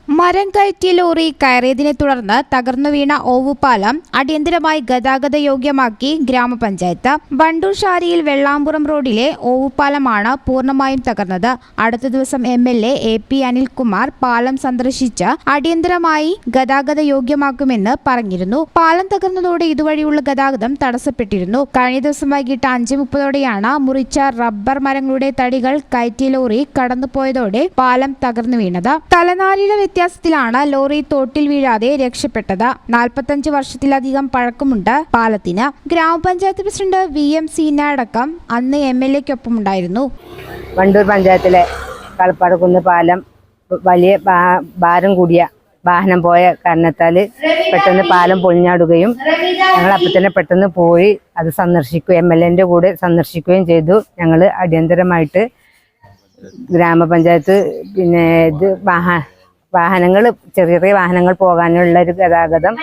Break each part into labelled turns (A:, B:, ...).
A: മരം കയറ്റിയ ലോറി കയറിയതിനെ തുടർന്ന് തകർന്നു വീണ ഓവുപാലം അടിയന്തരമായി ഗതാഗത യോഗ്യമാക്കി ഗ്രാമപഞ്ചായത്ത്. വണ്ടൂർ-ഷാരിയിൽ വെള്ളാമ്പുറം റോഡിലെ ഓവുപാലമാണ് പൂർണ്ണമായും തകർന്നത്. അടുത്ത ദിവസം MLA AP അനിൽകുമാർ പാലം സന്ദർശിച്ച് അടിയന്തരമായി ഗതാഗത യോഗ്യമാക്കുമെന്ന് പറഞ്ഞിരുന്നു. പാലം തകർന്നതോടെ ഇതുവഴിയുള്ള ഗതാഗതം തടസ്സപ്പെട്ടിരുന്നു. കഴിഞ്ഞ ദിവസം വൈകിട്ട് 5:30ഓടെയാണ് മുറിച്ച റബ്ബർ മരങ്ങളുടെ തടികൾ കയറ്റിയ ലോറി കടന്നുപോയതോടെ പാലം തകർന്നു വീണത്. തലനാരിഴ വ്യത്യാസത്തിലാണ് ലോറി തോട്ടിൽ വീഴാതെ രക്ഷപ്പെട്ടത്. 45 വർഷത്തിലധികം പഴക്കമുണ്ട് പാലത്തിന്. ഗ്രാമപഞ്ചായത്ത് പ്രസിഡന്റ് VM സീന അടക്കം അന്ന് MLA-ക്കൊപ്പമുണ്ടായിരുന്നു.
B: വണ്ടൂർ പഞ്ചായത്തിലെ കളപ്പാടക്കുന്ന് പാലം വലിയ ഭാരം കൂടിയ വാഹനം പോയ കാരണത്താൽ പെട്ടെന്ന് പാലം പൊളിഞ്ഞാടുകയും ഞങ്ങൾ അപ്പം തന്നെ പെട്ടെന്ന് പോയി അത് സന്ദർശിക്കുകയും MLA-ന്റെ കൂടെ സന്ദർശിക്കുകയും ചെയ്തു. ഞങ്ങൾ അടിയന്തരമായിട്ട് ഗ്രാമപഞ്ചായത്ത് ഇത് വാഹനങ്ങൾ ചെറിയ ചെറിയ വാഹനങ്ങൾ പോകാനുള്ള ഒരു ഗതാഗതം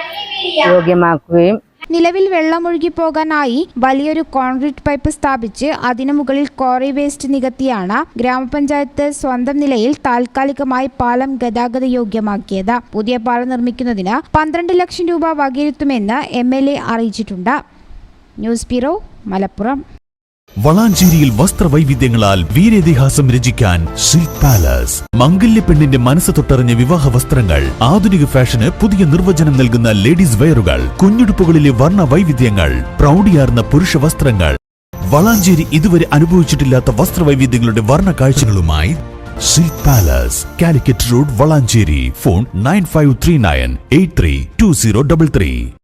B: യോഗ്യമാക്കുകയും
A: നിലവിൽ വെള്ളമൊഴുകി പോകാനായി വലിയൊരു കോൺക്രീറ്റ് പൈപ്പ് സ്ഥാപിച്ച് അതിനു മുകളിൽ ക്വാറി വേസ്റ്റ് നികത്തിയാണ് ഗ്രാമപഞ്ചായത്ത് സ്വന്തം നിലയിൽ താൽക്കാലികമായി പാലം ഗതാഗത യോഗ്യമാക്കിയത്. പുതിയ പാലം നിർമ്മിക്കുന്നതിന് 12 ലക്ഷം രൂപ വകയിരുത്തുമെന്ന് MLA അറിയിച്ചിട്ടുണ്ട്. News bureau, Malappuram.
C: വളാഞ്ചേരിയിൽ വസ്ത്രവൈവിധ്യങ്ങളാൽ വീരേതിഹാസം രചിക്കാൻ സിൽക്ക് പാലസ്. മംഗല്യപ്പെണ്ണിന്റെ മനസ്സ് തൊട്ടറിഞ്ഞ വിവാഹ വസ്ത്രങ്ങൾ, ആധുനിക ഫാഷന് പുതിയ നിർവചനം നൽകുന്ന ലേഡീസ് വെയറുകൾ, കുഞ്ഞുടുപ്പുകളിലെ വർണ്ണ വൈവിധ്യങ്ങൾ, പ്രൗഢിയാർന്ന പുരുഷ വസ്ത്രങ്ങൾ. വളാഞ്ചേരി ഇതുവരെ അനുഭവിച്ചിട്ടില്ലാത്ത വസ്ത്രവൈവിധ്യങ്ങളുടെ വർണ്ണ കാഴ്ചകളുമായി silk palace, Calicut road, Valanchery. Phone 9539832033.